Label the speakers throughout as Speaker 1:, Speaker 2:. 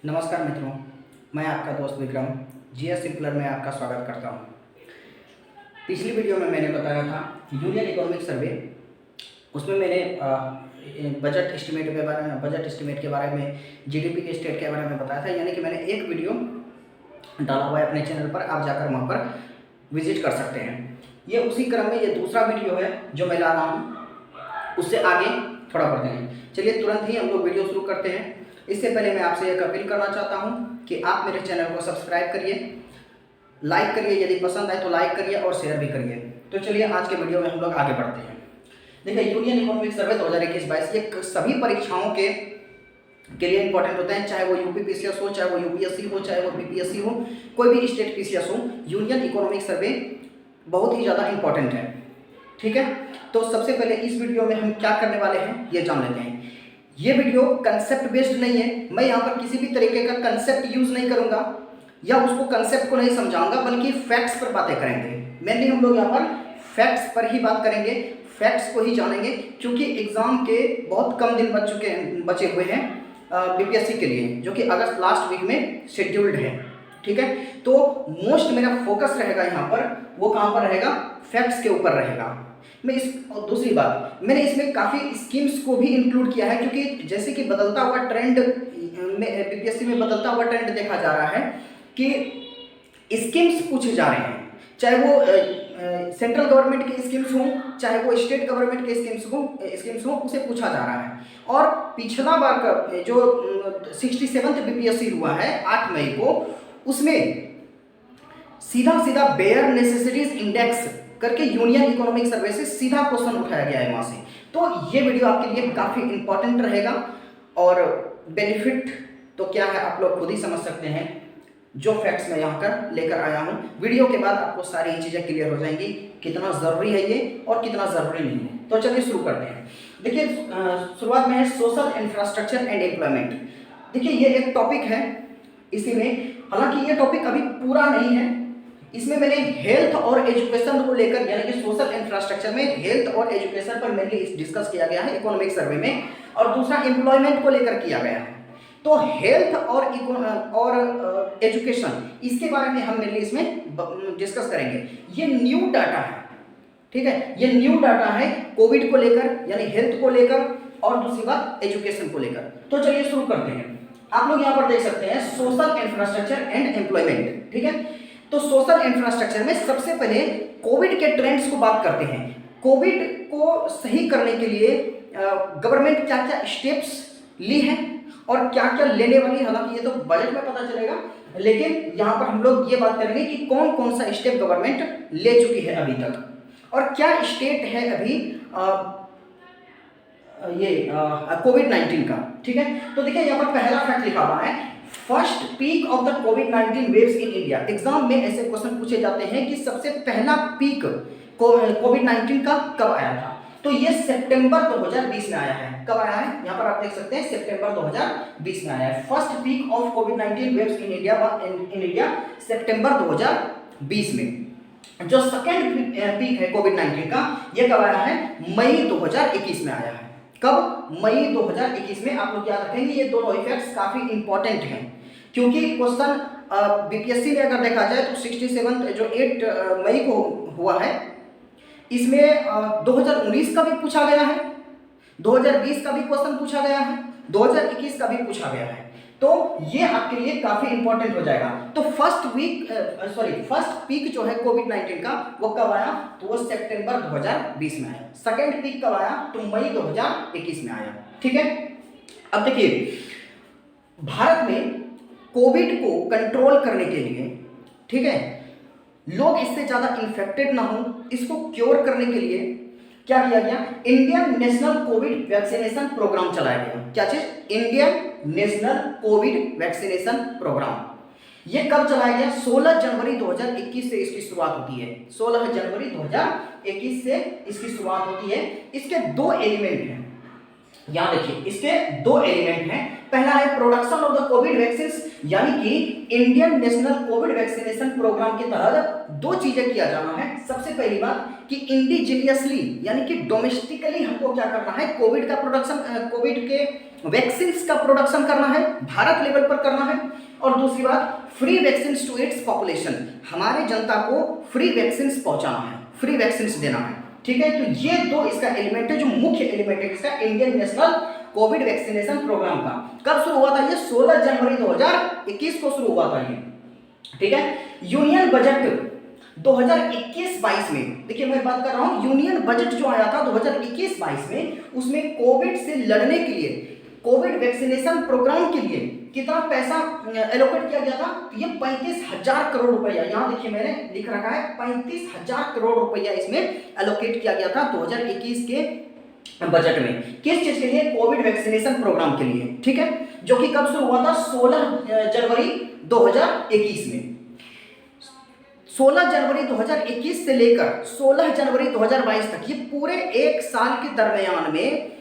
Speaker 1: नमस्कार मित्रों, मैं आपका दोस्त विक्रम जीएस सिंपलर में आपका स्वागत करता हूं। पिछली वीडियो में मैंने बताया था यूनियन इकोनॉमिक सर्वे, उसमें मैंने बजट एस्टिमेट के बारे में, जीडीपी के स्टेट के बारे में बताया था। यानी कि मैंने एक वीडियो डाला हुआ है अपने चैनल पर, आप जाकर वहाँ पर विजिट कर सकते हैं। ये उसी क्रम में ये दूसरा वीडियो है जो मैं ला रहा हूँ, उससे आगे थोड़ा बढ़ते हैं। चलिए तुरंत ही हम लोग वीडियो शुरू करते हैं। इससे पहले मैं आपसे एक अपील करना चाहता हूं कि आप मेरे चैनल को सब्सक्राइब करिए, लाइक करिए, यदि पसंद आए तो लाइक करिए और शेयर भी करिए। तो चलिए आज के वीडियो में हम लोग आगे बढ़ते हैं। देखिए, यूनियन इकोनॉमिक सर्वे 2021-22 ये सभी परीक्षाओं के लिए इंपॉर्टेंट होते हैं, चाहे वो यूपी पीसीएस हो, चाहे वो यूपीएससी हो, चाहे वो बीपीएससी हो, कोई भी स्टेट पीसीएस हो, यूनियन इकोनॉमिक सर्वे बहुत ही ज़्यादा इंपॉर्टेंट है। ठीक है, तो सबसे पहले इस वीडियो में हम क्या करने वाले हैं ये जान लेते हैं। ये वीडियो कंसेप्ट बेस्ड नहीं है, मैं यहाँ पर किसी भी तरीके का कंसेप्ट यूज नहीं करूँगा या उसको कंसेप्ट को नहीं समझाऊंगा, बल्कि फैक्ट्स पर बातें करेंगे। मेनली हम लोग यहाँ पर फैक्ट्स पर ही बात करेंगे, फैक्ट्स को ही जानेंगे, क्योंकि एग्जाम के बहुत कम दिन बचे हुए हैं बीपीएससी के लिए, जो कि अगस्त लास्ट वीक में शेड्यूल्ड है। ठीक है, तो मोस्ट मेरा फोकस रहेगा यहाँ पर, वो कहाँ पर रहेगा, फैक्ट्स के ऊपर रहेगा। मैं इस और दूसरी बात, मैंने इसमें काफ़ी स्कीम्स को भी इंक्लूड किया है, क्योंकि जैसे कि बदलता हुआ ट्रेंड में बीपीएससी में बदलता हुआ ट्रेंड देखा जा रहा है कि स्कीम्स पूछे जा रहे हैं, चाहे वो सेंट्रल गवर्नमेंट के स्कीम्स हों, चाहे वो स्टेट गवर्नमेंट के स्कीम्स हों, उसे पूछा जा रहा है। और पिछला बार का जो 67th बीपीएससी हुआ है 8 मई को, उसमें सीधा सीधा बेयर नेसेसिटीज इंडेक्स करके यूनियन इकोनॉमिक सर्वे से सीधा क्वेश्चन उठाया गया है वहां से। तो ये वीडियो आपके लिए काफी इंपॉर्टेंट रहेगा, और बेनिफिट तो क्या है आप लोग खुद ही समझ सकते हैं। जो फैक्ट्स मैं यहाँ कर लेकर आया हूँ, वीडियो के बाद आपको सारी चीजें क्लियर हो जाएंगी, कितना जरूरी है ये और कितना जरूरी नहीं है। तो चलिए शुरू करते हैं। देखिए, शुरुआत में है सोशल इंफ्रास्ट्रक्चर एंड एम्प्लॉयमेंट। देखिए, ये एक टॉपिक है, इसी में हालांकि ये टॉपिक अभी पूरा नहीं है, इसमें मैंने हेल्थ और एजुकेशन को लेकर, यानी कि सोशल इंफ्रास्ट्रक्चर में हेल्थ और एजुकेशन पर मेनली डिस्कस किया गया है इकोनॉमिक सर्वे में, और दूसरा एम्प्लॉयमेंट को लेकर किया गया है। तो हेल्थ और एजुकेशन, इसके बारे में हम मेनली इसमें डिस्कस करेंगे। ये न्यू डाटा है, ठीक है, ये न्यू डाटा है कोविड को लेकर, यानी हेल्थ को लेकर, और दूसरी बात एजुकेशन को लेकर। तो चलिए शुरू करते हैं। आप लोग यहाँ पर देख सकते हैं सोशल इंफ्रास्ट्रक्चर एंड एम्प्लॉयमेंट। ठीक है, तो सोशल इंफ्रास्ट्रक्चर में सबसे पहले कोविड के ट्रेंड्स को बात करते हैं। कोविड को सही करने के लिए गवर्नमेंट क्या क्या स्टेप्स ली हैं और क्या क्या लेने वाली, हालांकि ये तो बजट में पता चलेगा, लेकिन यहाँ पर हम लोग ये बात करेंगे कि कौन कौन सा स्टेप गवर्नमेंट ले चुकी है अभी तक, और क्या स्टेट है अभी ये कोविड-19 का। ठीक है, तो देखिए यहाँ पर पहला फैक्ट लिखा हुआ है, first peak of the covid waves in India. Exam में ऐसे क्वेश्चन पूछे जाते हैं कि सबसे पहला पीक कोविड-19 का कब आया था। तो ये सितंबर 2020 में आया है। कब आया है, यहाँ पर आप देख सकते हैं, सितंबर 2020 में आया है। फर्स्ट पीक ऑफ कोविड-19 वेव्स इन इंडिया सितंबर 2020 में। जो सेकेंड पीक है कोविड-19 का, ये कब आया है, मई 2021 में आया है। कब, मई 2021 में। आप लोग याद रखेंगे, ये दोनों इफेक्ट्स काफी इंपॉर्टेंट हैं, क्योंकि क्वेश्चन बीपीएससी में अगर देखा जाए तो 67 जो 8 मई को हुआ है, इसमें 2019 का भी पूछा गया है, 2020 का भी क्वेश्चन पूछा गया है, 2021 का भी पूछा गया है। तो ये आपके लिए काफी इंपॉर्टेंट हो जाएगा। तो फर्स्ट पीक जो है कोविड-19 का, वो कब आया, तो वो सितंबर 2020 में आया। सेकेंड पीक कब आया, तो मई 2021 में आया। ठीक है, अब देखिए, भारत में कोविड को कंट्रोल करने के लिए, ठीक है, लोग इससे ज्यादा इन्फेक्टेड ना हो, इसको क्योर करने के लिए क्या किया गया, Indian national COVID vaccination programme चलाया गया। क्या चीज, Indian national COVID vaccination programme. ये कब चलाया गया, 16 जनवरी 2021 से इसकी शुरुआत होती है। 16 जनवरी 2021 से इसकी शुरुआत होती है। इसके दो एलिमेंट हैं, यहां देखिए इसके दो एलिमेंट हैं। पहला है production of the COVID vaccine, यानी कि Indian national COVID vaccination programme के तहत दो चीजें किया जाना है। सबसे पहली बात कि इंडिजीनियसली यानी कि डोमेस्टिकली हमको क्या करना है, कोविड का प्रोडक्शन, कोविड के वैक्सीन का प्रोडक्शन करना है, भारत लेवल पर करना है। और दूसरी बात free vaccine to its population, हमारे जनता को फ्री वैक्सीन पहुंचाना है, फ्री वैक्सीन देना है। ठीक है, तो ये दो इसका एलिमेंट है, जो मुख्य एलिमेंट है इसका Indian national COVID vaccination programme का। कब शुरू हुआ था ये? 16 जनवरी 2021 को शुरू हुआ था ये। ठीक है, यूनियन बजट 2021-22 में, देखिए मैं बात कर रहा हूं यूनियन बजट जो आया था 2021-22 में, उसमें कोविड से लड़ने के लिए, कोविड वैक्सीनेशन प्रोग्राम के लिए कितना पैसा एलोकेट किया गया था? ये 35,000 करोड़ रुपया, यहां देखिए मैंने लिख रखा है 35,000 करोड़ रुपया इसमें एलोकेट किया गया था 2021 के बजट में। किस चीज के लिए? कोविड वैक्सीनेशन प्रोग्राम के लिए। ठीक है, जो कि कब शुरू हुआ था? 16 जनवरी 2021 में। 16 जनवरी 2021 से लेकर 16 जनवरी 2022 तक, ये पूरे एक साल के दरमियान में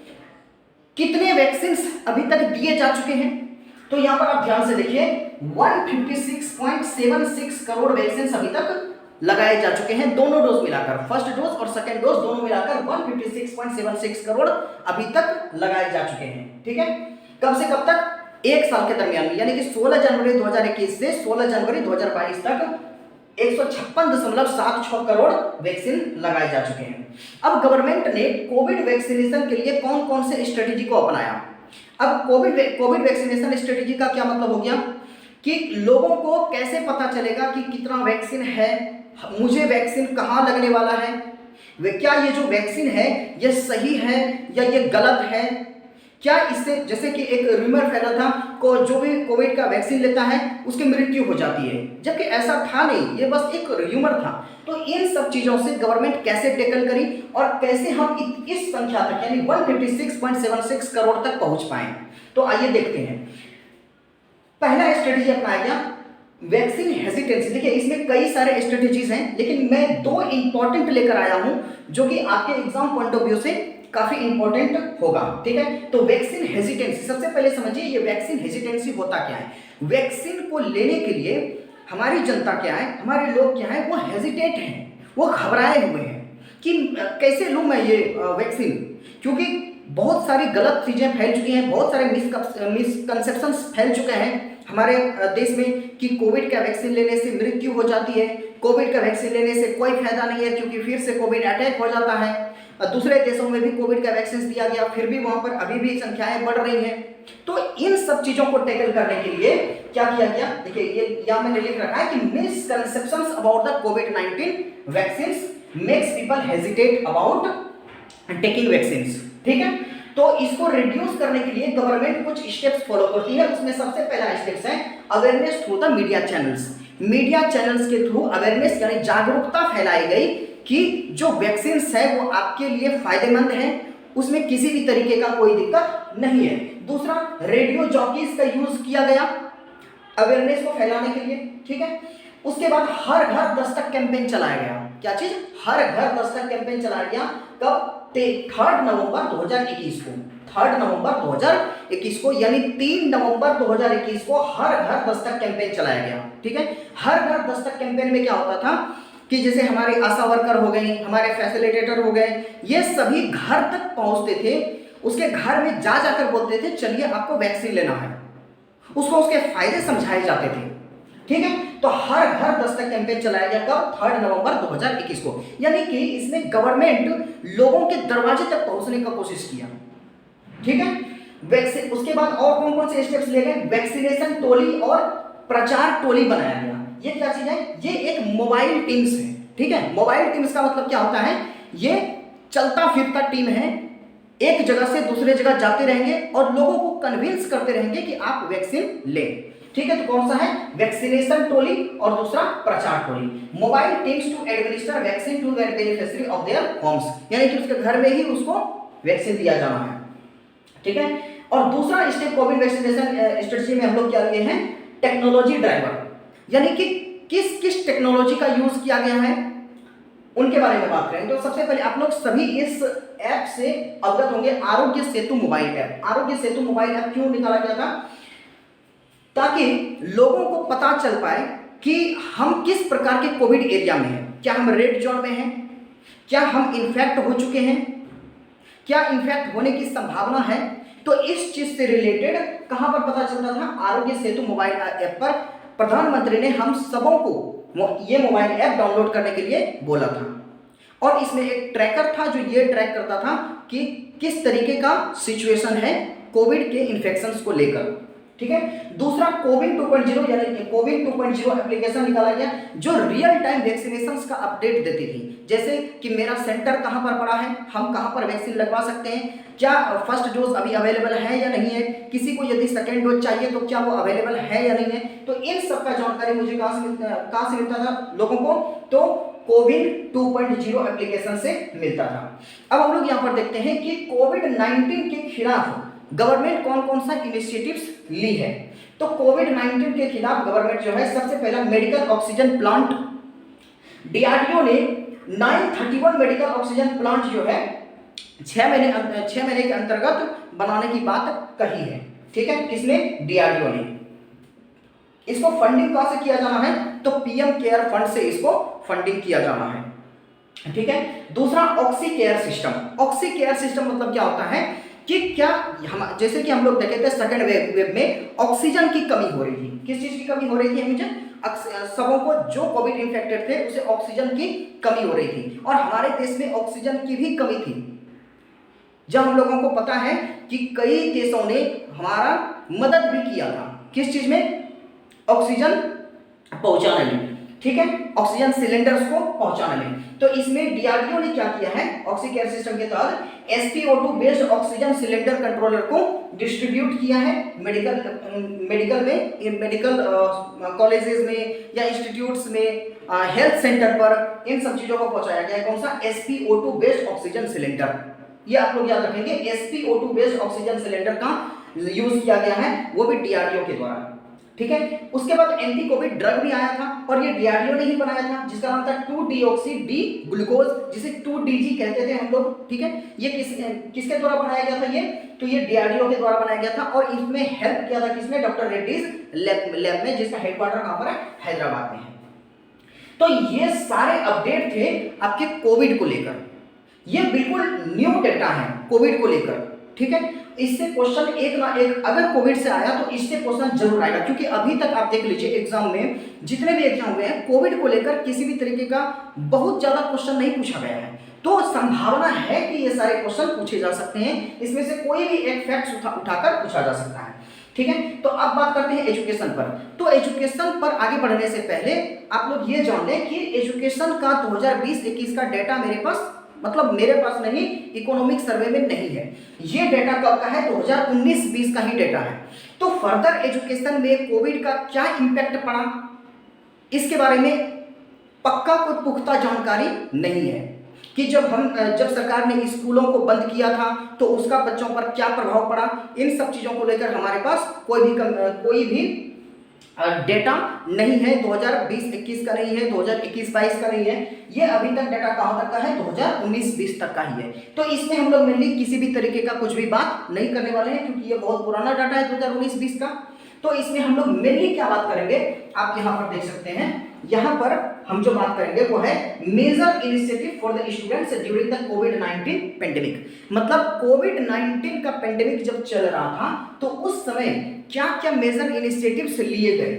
Speaker 1: कितने वैक्सीन अभी तक दिए जा चुके हैं? तो यहां पर आप ध्यान से देखिए 156.76 करोड़ वैक्सीन अभी तक लगाए जा चुके हैं, दोनों डोज मिलाकर, फर्स्ट डोज और सेकंड डोज दोनों मिलाकर 156.76 करोड़ अभी तक लगाए जा चुके हैं। ठीक है, कब से कब तक? एक साल के दरमियान में, यानी कि 16 जनवरी 2021 से 16 जनवरी 2022 तक 156.76 करोड़ वैक्सीन लगाए जा चुके हैं। अब गवर्नमेंट ने कोविड वैक्सीनेशन के लिए कौन कौन से स्ट्रेटेजी को अपनाया? अब कोविड वैक्सीनेशन स्ट्रेटेजी का क्या मतलब हो गया कि लोगों को कैसे पता चलेगा कि कितना वैक्सीन है, मुझे वैक्सीन कहाँ लगने वाला है, क्या ये जो वैक्सीन है ये सही है या ये गलत है, क्या इससे, जैसे कि एक रूमर फैला था को जो भी कोविड का वैक्सीन लेता है उसकी मृत्यु हो जाती है, जबकि ऐसा था नहीं, ये बस एक रूमर था। तो इन सब चीजों से गवर्नमेंट कैसे टैकल करी और कैसे हम इस संख्या तक यानी 156.76 करोड़ तक पहुंच पाए, तो आइए देखते हैं। पहला स्ट्रेटेजी अपनाया गया वैक्सीन हेजिटेंसी। देखिए इसमें कई सारे स्ट्रेटेजीज हैं, लेकिन मैं दो इंपॉर्टेंट लेकर आया हूं जो कि आपके एग्जाम पॉइंट ऑफ व्यू से काफी इंपॉर्टेंट होगा। ठीक है, तो वैक्सीन हेजिटेंसी, सबसे पहले समझिए ये वैक्सीन हेजिटेंसी होता क्या है। वैक्सीन को लेने के लिए हमारी जनता क्या है, हमारे लोग क्या है, वो हेजिटेट हैं, वो घबराए हुए हैं कि कैसे लूँ मैं ये वैक्सीन, क्योंकि बहुत सारी गलत चीज़ें फैल चुकी हैं, बहुत सारे मिसकंसेप्शंस फैल चुके हैं हमारे देश में कि कोविड का वैक्सीन लेने से मृत्यु हो जाती है, कोविड का वैक्सीन लेने से कोई फायदा नहीं है क्योंकि फिर से कोविड अटैक हो जाता है। दूसरे देशों में भी कोविड का वैक्सीन दिया गया, फिर भी वहां पर अभी भी संख्याएं बढ़ रही हैं। तो इन सब चीजों को टैकल करने के लिए क्या किया गया? देखिए ये यहाँ मैंने लिख रखा है कि misconceptions about the covid vaccine makes people hesitate about taking vaccine. ठीक है, तो इसको रिड्यूस करने के लिए गवर्नमेंट कुछ स्टेप्स फॉलो करती है। उसमें सबसे पहला स्टेप्स है awareness through the media channels. Media channels के थ्रू अवेयरनेस यानी जागरूकता फैलाई गई कि जो वैक्सीन है वो आपके लिए फायदेमंद है, उसमें किसी भी तरीके का कोई दिक्कत नहीं है। दूसरा, रेडियो जॉकीज का यूज किया गया अवेयरनेस को फैलाने के लिए। ठीक है, उसके बाद हर घर दस्तक कैंपेन चलाया गया। क्या चीज? हर घर दस्तक कैंपेन चलाया गया। कब? 3 नवंबर 2021 को, 3 नवंबर 2021 को, यानी 3 नवंबर 2021 को हर घर दस्तक कैंपेन चलाया गया। ठीक है, हर घर दस्तक कैंपेन में क्या होता था कि जैसे हमारे आशा वर्कर हो गए, हमारे फैसिलिटेटर हो गए, ये सभी घर तक पहुंचते थे, उसके घर में जा जाकर बोलते थे चलिए आपको वैक्सीन लेना है, उसको उसके फायदे समझाए जाते थे। ठीक है, तो हर घर दस्तक कैंपेन चलाया गया। कब? 3 नवंबर 2021 को, यानी कि इसमें गवर्नमेंट लोगों के दरवाजे तक पहुंचने का कोशिश किया। ठीक है, वैक्सीन, उसके बाद और कौन कौन से स्टेप्स लिए गए? वैक्सीनेशन टोली और प्रचार टोली बनाया गया। ये क्या चीज है? ये एक मोबाइल टीम्स है। ठीक है, मोबाइल टीम्स का मतलब क्या होता है? ये चलता फिरता टीम है, एक जगह से दूसरे जगह जाते रहेंगे और लोगों को कन्विंस करते रहेंगे कि आप वैक्सीन लें। ठीक है, तो कौन सा है? वैक्सीनेशन टोली और दूसरा प्रचार टोली। Mobile teams to administer vaccine to their beneficiary of their homes, यानी कि उसके घर में ही उसको वैक्सीन दिया जाना है। ठीक है, और दूसरा स्टेप कोविड वैक्सीनेशन स्ट्रेटजी में हम लोग क्या लिए हैं? टेक्नोलॉजी ड्राइवर, यानी कि किस किस टेक्नोलॉजी का यूज किया गया है? उनके बारे में बात करें तो सबसे पहले आप लोग सभी इस ऐप से अवगत होंगे, Aarogya Setu mobile app. Aarogya Setu mobile app क्यों निकाला गया था? ताकि लोगों को पता चल पाए कि हम किस प्रकार के कोविड एरिया में हैं। क्या हम रेड जोन में हैं, क्या हम इन्फेक्ट हो चुके हैं, क्या इन्फेक्ट होने की संभावना है। तो इस चीज से रिलेटेड कहां पर पता चलता था? आरोग्य सेतु मोबाइल ऐप पर प्रधानमंत्री ने हम सबों को ये मोबाइल ऐप डाउनलोड करने के लिए बोला था। और इसमें एक ट्रैकर था जो ये ट्रैक करता था कि किस तरीके का सिचुएशन है कोविड के इन्फेक्शंस को लेकर। ठीक है। दूसरा कोविन 2.0 यानी कोविन 2.0 एप्लीकेशन निकाला गया जो रियल टाइम वैक्सीनेशंस का अपडेट देती थी, जैसे कि मेरा सेंटर कहां पर पड़ा है, हम कहां पर वैक्सीन लगवा सकते हैं, क्या फर्स्ट डोज अभी अवेलेबल है या नहीं है, किसी को यदि सेकेंड डोज चाहिए तो क्या वो अवेलेबल है या नहीं है। तो इन सब का जानकारी मुझे कहां से मिलता था लोगों को? तो कोविन 2.0 एप्लीकेशन से मिलता था। अब हम लोग यहां पर देखते हैं कि कोविड-19 के खिलाफ गवर्नमेंट कौन कौन सा इनिशिएटिव्स ली है। तो कोविड-19 के खिलाफ गवर्नमेंट जो है सबसे पहला मेडिकल ऑक्सीजन प्लांट, डीआरडीओ ने 931 मेडिकल ऑक्सीजन प्लांट जो है 6 महीने के अंतर्गत बनाने की बात कही है। ठीक है, किसने? डीआरडीओ ने। इसको फंडिंग कहां से किया जाना है? तो पीएम केयर फंड से इसको फंडिंग किया जाना है। ठीक है। दूसरा oxy care system. Oxy care system मतलब क्या होता है कि क्या हम जैसे कि हम लोग देखे थे सेकेंड वेव में ऑक्सीजन की कमी हो रही थी। किस चीज की कमी हो रही थी? मुझे सबों को जो कोविड इन्फेक्टेड थे उसे ऑक्सीजन की कमी हो रही थी और हमारे देश में ऑक्सीजन की भी कमी थी। जब हम लोगों को पता है कि कई देशों ने हमारा मदद भी किया था किस चीज में? ऑक्सीजन पहुंचाने में। ठीक है, ऑक्सीजन सिलेंडर्स को पहुंचाने में। तो इसमें डीआरडीओ ने क्या किया है? ऑक्सी केयर सिस्टम के तहत SpO2 based oxygen cylinder controller को डिस्ट्रीब्यूट किया है मेडिकल कॉलेजेस में या इंस्टीट्यूट्स में, हेल्थ सेंटर पर, इन सब चीजों को पहुंचाया गया है। कौन सा? SpO2 based oxygen cylinder. ये आप लोग याद रखेंगे, SpO2 बेस्ड ऑक्सीजन सिलेंडर का यूज किया गया है, वो भी डीआरडीओ के द्वारा। ठीक है। उसके बाद एंटी कोविड ड्रग भी आया था और ये डीआरडीओ ने ही बनाया था, जिसका नाम था 2-डीऑक्सी डी ग्लूकोज, जिसे 2DG कहते थे हम लोग। ठीक है। ये किसके द्वारा बनाया गया था? ये तो ये डीआरडीओ के द्वारा बनाया गया था और इसमें हेल्प किया था किसने? डॉक्टर रेड्डीज लैब में, जिसका हेडक्वार्टर कहां पर है? हैदराबाद में है। तो ये सारे अपडेट थे आपके कोविड को लेकर। ये बिल्कुल न्यू डेटा है कोविड को लेकर। ठीक है। इससे क्वेश्चन एक ना एक अगर कोविड से आया तो इससे क्वेश्चन जरूर आएगा, क्योंकि अभी तक आप देख लीजिए एग्जाम में जितने भी एग्जाम हुए हैं कोविड को लेकर किसी भी तरीके का बहुत ज्यादा क्वेश्चन नहीं पूछा गया है। तो संभावना है कि ये सारे क्वेश्चन पूछे जा सकते हैं, इसमें से कोई भी एक फैक्ट उठाकर पूछा जा सकता है। ठीक है। तो अब बात करते हैं एजुकेशन पर। तो एजुकेशन पर आगे बढ़ने से पहले आप लोग ये जान लें कि एजुकेशन का 2020-21 का डेटा मेरे पास नहीं, इकोनॉमिक सर्वे में नहीं है। ये डेटा कब का है? 2019-20 का ही डेटा है। तो फर्दर एजुकेशन में कोविड का क्या इंपैक्ट पड़ा, इसके बारे में पक्का कोई पुख्ता जानकारी नहीं है कि जब सरकार ने स्कूलों को बंद किया था तो उसका बच्चों पर क्या प्रभाव पड़ा। इन सब चीजों को लेकर हमारे पास कोई भी डेटा नहीं है। 2020-21 का नहीं है, 2021-22 का नहीं है। ये अभी तक डेटा कहां तक का है? 2019-20 तक का ही है। तो इसमें हम लोग मेनली किसी भी तरीके का कुछ भी बात नहीं करने वाले हैं, क्योंकि ये बहुत पुराना डाटा है 2019-20 का। तो इसमें हम लोग मेनली क्या बात करेंगे, आप यहां पर देख सकते हैं। यहां पर हम जो बात करेंगे वो है major initiative for the students during the कोविड-19 पेंडेमिक। मतलब कोविड-19 का पेंडेमिक जब चल रहा था तो उस समय क्या क्या मेजर इनिशिएटिव्स लिए गए।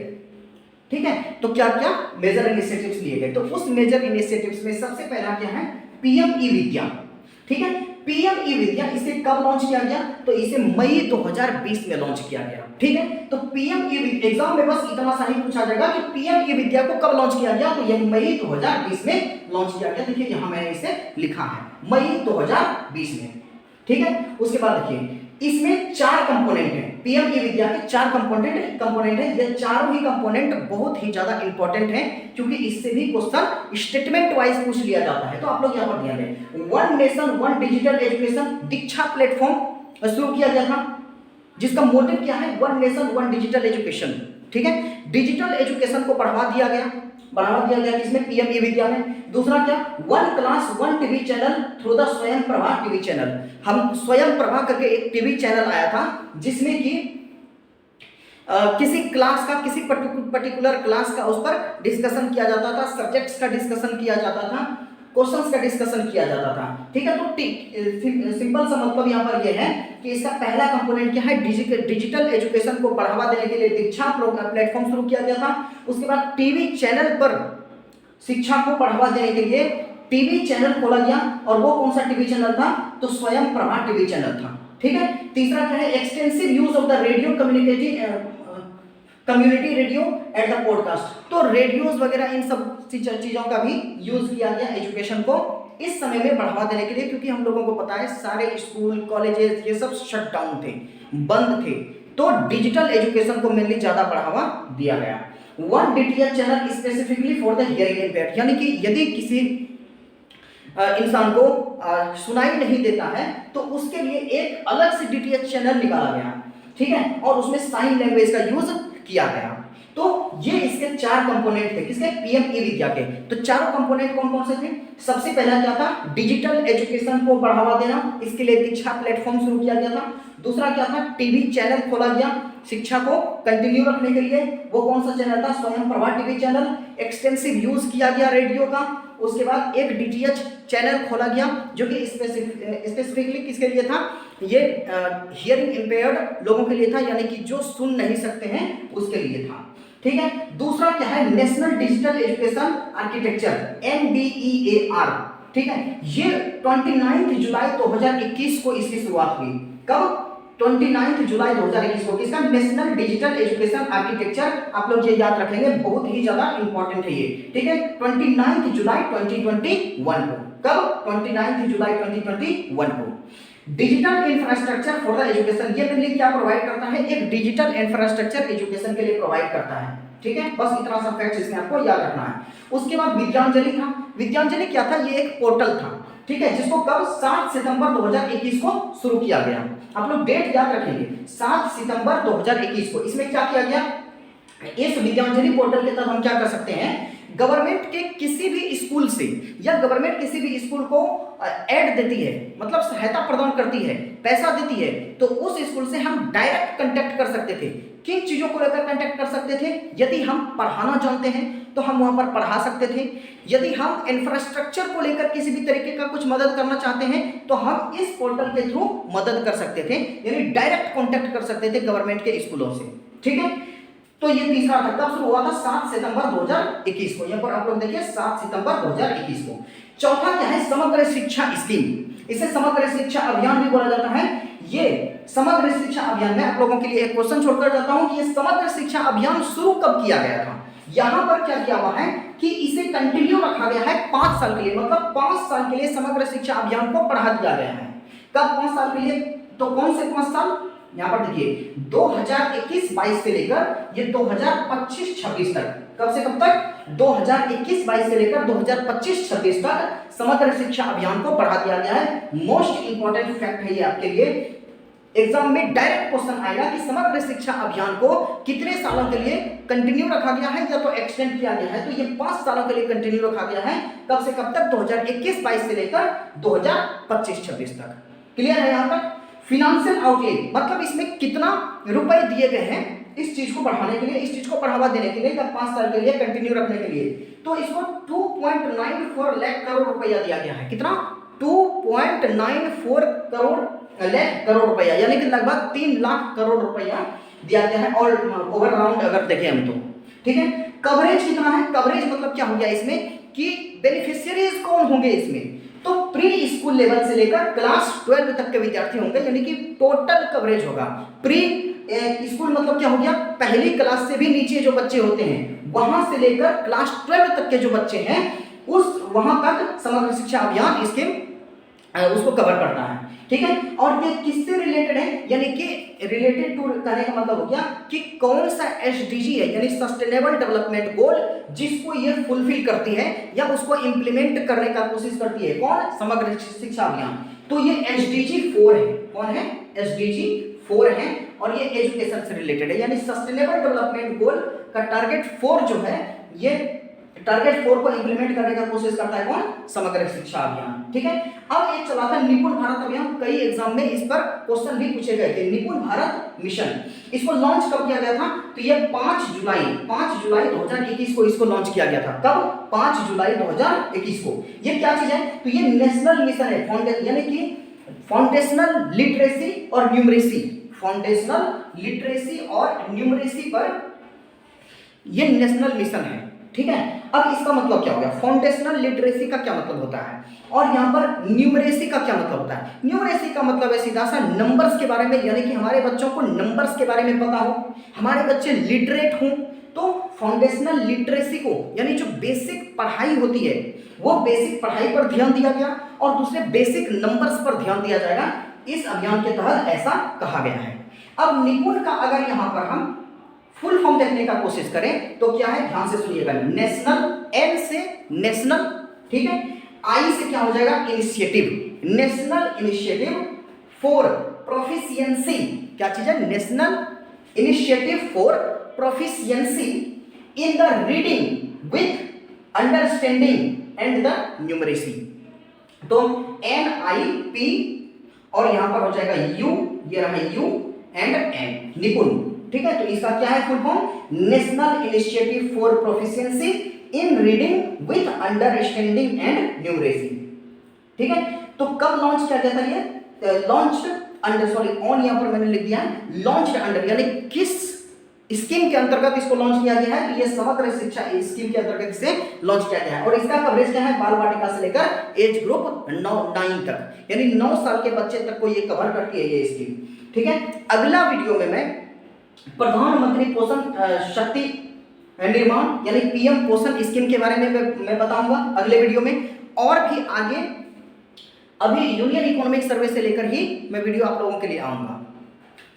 Speaker 1: ठीक है। तो क्या क्या मेजर इनिशिएटिव्स लिए गए? तो उस मेजर इनिशिएटिव्स में सबसे पहला क्या है? पीएम ई विद्या। ठीक है। पीएम ई विद्या इसे कब लॉन्च किया गया? तो इसे मई 2020 में लॉन्च किया गया। ठीक है। तो पीएम ई विद्या एग्जाम में बस इतना सा ही पूछा जाएगा कि पीएम ई विद्या को कब लॉन्च किया गया? तो यह मई 2020 में लॉन्च किया गया। देखिए यहां मैंने इसे लिखा है मई 2020 में। ठीक है। उसके बाद देखिए इसमें 4 कंपोनेंट हैं। पीएम ई विद्या के 4 कंपोनेंट है। ये चारों ही कंपोनेंट बहुत ही ज्यादा इंपॉर्टेंट हैं, क्योंकि इससे भी क्वेश्चन स्टेटमेंट वाइज पूछ लिया जाता है। तो आप लोग यहां पर ध्यान दें। One nation one digital education Diksha platform शुरू किया गया था, जिसका मोटिव क्या है? One nation one digital education. ठीक है। डिजिटल एजुकेशन को बढ़ावा दिया गया बढ़ावा दिया गया किसमें, पीएम ई विद्या में। दूसरा क्या, one class one TV channel through the स्वयं प्रभा टीवी चैनल। हम स्वयं प्रभा करके एक टीवी चैनल आया था जिसमें कि किसी क्लास का, किसी पर्टिकुलर क्लास का उस पर डिस्कशन किया जाता था, सब्जेक्ट्स का डिस्कशन किया जाता था, क्वेश्चंस का डिस्कशन किया जाता था। ठीक है, तो सिंपल सा मतलब यहाँ पर यह है कि इसका पहला कंपोनेंट क्या है, डिजिटल एजुकेशन को बढ़ावा देने के लिए दीक्षा प्लेटफॉर्म शुरू किया गया था। उसके बाद टीवी चैनल पर शिक्षा को बढ़ावा देने के लिए टीवी चैनल खोला गया, और वो कौन सा टीवी चैनल था, तो स्वयं प्रभा टीवी चैनल था। ठीक है, तीसरा क्या है, extensive use of the radio community radio at the podcast. तो रेडियोज वगैरह इन सब चीजों का भी यूज किया गया एजुकेशन को इस समय में बढ़ावा देने के लिए, क्योंकि हम लोगों को पता है सारे स्कूल कॉलेजेस ये सब शट डाउन थे, बंद थे, तो डिजिटल एजुकेशन को मेनली ज्यादा बढ़ावा दिया गया। One DTH channel specifically for the hearing impaired, यानी कि यदि किसी इंसान को सुनाई नहीं देता है तो उसके लिए एक अलग से डीटीएच चैनल निकाला गया। ठीक है, और उसमें साइन लैंग्वेज का यूज किया गया। तो ये इसके चार कंपोनेंट थे, किसके, पीएम ई विद्या के। तो चारों कंपोनेंट कौन कौन से थे, सबसे पहला क्या था, डिजिटल एजुकेशन को बढ़ावा देना, इसके लिए दीक्षा प्लेटफॉर्म शुरू किया गया था। दूसरा क्या था, टीवी चैनल खोला गया शिक्षा को कंटिन्यू रखने के लिए, वो कौन सा चैनल था, स्वयं Prabha TV channel. Extensive use किया गया रेडियो का। उसके बाद एक डीटीएच चैनल खोला गया जो कि स्पेसिफिकली किसके लिए था, ये हियरिंग इम्पेयर्ड लोगों के लिए था, यानी कि जो सुन नहीं सकते हैं उसके लिए था। ठीक है, दूसरा क्या है, national digital education architecture NDEAR। ठीक है, ये 29 जुलाई 2021 को इसकी शुरुआत हुई। कब, 29 जुलाई 2021 को। किसका, नेशनल डिजिटल एजुकेशन आर्किटेक्चर। आप लोग ये याद रखेंगे, बहुत ही ज्यादा इंपॉर्टेंट है ये। ठीक है, 29 जुलाई 2021 को। कब, 29 जुलाई 2021 को। Digital infrastructure for the education, ये मेनली क्या प्रोवाइड करता है, एक डिजिटल इंफ्रास्ट्रक्चर एजुकेशन के लिए प्रोवाइड करता है। ठीक है, बस इतना सा फैक्ट इसमें आपको याद रखना है। उसके बाद विद्यांजलि था। विद्यांजलि क्या था, ये एक पोर्टल था। ठीक है, जिसको कब, 7 सितंबर 2021 को शुरू किया गया। आप लोग डेट याद रखेंगे, 7 सितंबर 2021 को। इसमें क्या किया गया, इस विद्यांजलि पोर्टल के तहत हम क्या कर सकते हैं, गवर्नमेंट के किसी भी स्कूल से, या गवर्नमेंट किसी भी स्कूल को ऐड देती है, मतलब सहायता प्रदान करती है, पैसा देती है, तो उस स्कूल से हम डायरेक्ट कांटेक्ट कर सकते थे। किन चीजों को लेकर कांटेक्ट कर सकते थे, यदि हम पढ़ाना जानते हैं तो हम वहां पर पढ़ा सकते थे। यदि हम इंफ्रास्ट्रक्चर को लेकर किसी भी तरीके का कुछ मदद करना चाहते हैं तो हम इस पोर्टल के थ्रू मदद कर सकते थे, यानी डायरेक्ट कांटेक्ट कर सकते थे गवर्नमेंट के स्कूलों से। ठीक है, तो ये तीसरा था, कब शुरू हुआ था, 7 सितंबर 2021 को। यहाँ पर आप लोग देखिए 7 सितंबर 2021 को। चौथा क्या है, समग्र शिक्षा स्कीम। इसे समग्र शिक्षा अभियान भी बोला जाता है। ये समग्र शिक्षा अभियान में आप लोगों के लिए एक क्वेश्चन छोड़कर जाता हूं कि ये समग्र शिक्षा अभियान शुरू कब किया गया था। यहां पर क्या किया हुआ है कि इसे कंटिन्यू रखा गया है 5 साल के लिए, मतलब 5 साल के लिए समग्र शिक्षा अभियान को बढ़ा दिया गया है। कब, 5 साल के लिए, तो कौन से 5 साल, यहां पर देखिए 2021-22 से लेकर ये 2025-26 तक। कब से कब तक, 2021-22 से लेकर 2025-26 तक समग्र शिक्षा अभियान को बढ़ा दिया गया है। मोस्ट इंपॉर्टेंट फैक्ट है ये आपके लिए, एग्जाम में डायरेक्ट क्वेश्चन आएगा कि समग्र शिक्षा अभियान को कितने सालों के लिए कंटिन्यू रखा गया है या तो एक्सटेंड किया गया है। तो ये 5 सालों के लिए कंटिन्यू रखा गया है। कब से कब तक, 2021-22 से लेकर 2025-26 तक। क्लियर है यहाँ तक। फिनेंशियल आउटले, मतलब इसमें कितना रुपए दिए गए हैं इस चीज को बढ़ाने के लिए, इस चीज को बढ़ावा देने के लिए, 5 साल के लिए कंटिन्यू रखने के लिए। तो इसको 2.94 लाख करोड़ रुपया दिया गया है। कितना, 2.94 करोड़ रुपया, यानी कि लगभग 3 लाख करोड़ रुपया दिया गया है। और ओवरऑल अगर देखें हम तो, ठीक है, कवरेज कितना है, कवरेज मतलब क्या हो गया इसमें कि बेनिफिशियरीज कौन होंगे इसमें, तो प्री स्कूल लेवल से लेकर क्लास 12 तक के विद्यार्थी होंगे, यानी कि टोटल कवरेज होगा। प्री स्कूल मतलब क्या हो गया, पहली क्लास से भी नीचे जो बच्चे होते हैं वहां से लेकर क्लास 12 तक के जो बच्चे हैं उस वहां तक समग्र शिक्षा अभियान स्कीम उसको कवर करता है। ठीक है, और ये किससे रिलेटेड है, यानी कि रिलेटेड टू कहने का मतलब हो गया कि कौन सा SDG है, यानी सस्टेनेबल डेवलपमेंट गोल, जिसको ये फुलफिल करती है या उसको इंप्लीमेंट करने का कोशिश करती है। कौन, समग्र शिक्षा अभियान। तो ये SDG 4 है। कौन है, SDG 4 है, और ये एजुकेशन से रिलेटेड है, यानी सस्टेनेबल डेवलपमेंट गोल का टारगेट 4 जो है ये टारगेट 4 को इंप्लीमेंट करने का कोशिश करता है कौन? समग्र शिक्षा अभियान। ठीक है, अब एक चला था निपुण भारत अभियान, कई एग्जाम में इस पर क्वेश्चन भी पूछे गए थे। निपुण भारत मिशन, इसको लॉन्च कब किया गया था? तो ये 5 जुलाई 2021 को इसको लॉन्च किया गया था। कब? 5 जुलाई 2021 को। ये क्या चीज है? तो ये नेशनल मिशन है, यानी कि फाउंडेशनल लिटरेसी और न्यूमरेसी, फाउंडेशनल लिटरेसी और न्यूमरेसी पर ये नेशनल मिशन है। ठीक है, अब इसका मतलब क्या हो गया? फाउंडेशनल लिटरेसी का क्या मतलब होता है और यहाँ पर न्यूमरेसी का क्या मतलब होता है? न्यूमरेसी का मतलब है सीधा सा नंबर्स के बारे में, यानी कि हमारे बच्चों को नंबर्स के बारे में पता हो, हमारे बच्चे लिटरेट हों। तो फाउंडेशनल लिटरेसी को, यानी जो बेसिक पढ़ाई होती है वो बेसिक पढ़ाई पर ध्यान दिया गया और दूसरे बेसिक नंबर्स पर ध्यान दिया जाएगा, इस अभियान के तहत ऐसा कहा गया है। अब निपुण का अगर यहाँ पर हम फुल फॉर्म देखने का कोशिश करें तो क्या है? ध्यान से सुनिएगा। नेशनल, एन से नेशनल, ठीक है, आई से क्या हो जाएगा? Initiative, national initiative for proficiency. क्या चीज है? National initiative for proficiency in the reading with understanding and the numeracy. तो NIP और यहां पर हो जाएगा यू, ये रहा यू एंड एन, निपुण। ठीक है, तो इसका क्या है full form? National initiative for proficiency in reading with understanding and numeracy. ठीक है, तो कब लॉन्च किया गया था? ये लॉन्च्ड अंडर, सॉरी ऑन यहां पर मैंने लिख दिया है, लॉन्च्ड अंडर, यानी किस स्कीम के अंतर्गत इसको लॉन्च किया गया है? तो ये समग्र शिक्षा स्कीम के अंतर्गत इसे लॉन्च किया गया है और इसका कवरेज क्या है? बाल वाटिका से लेकर एज ग्रुप 9 तक, यानी 9 साल के बच्चे तक को ये कवर करती है ये स्कीम। ठीक है, अगला वीडियो में मैं प्रधानमंत्री पोषण शक्ति निर्माण यानी PM पोषण स्कीम के बारे में मैं बताऊंगा अगले वीडियो में, और भी आगे अभी यूनियन इकोनॉमिक सर्वे से लेकर ही मैं वीडियो आप लोगों के लिए आऊंगा।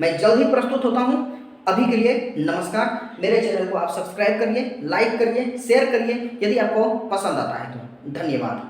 Speaker 1: मैं जल्द ही प्रस्तुत होता हूं। अभी के लिए नमस्कार। मेरे चैनल को आप सब्सक्राइब करिए, लाइक करिए, शेयर करिए यदि आपको पसंद आता है तो। धन्यवाद।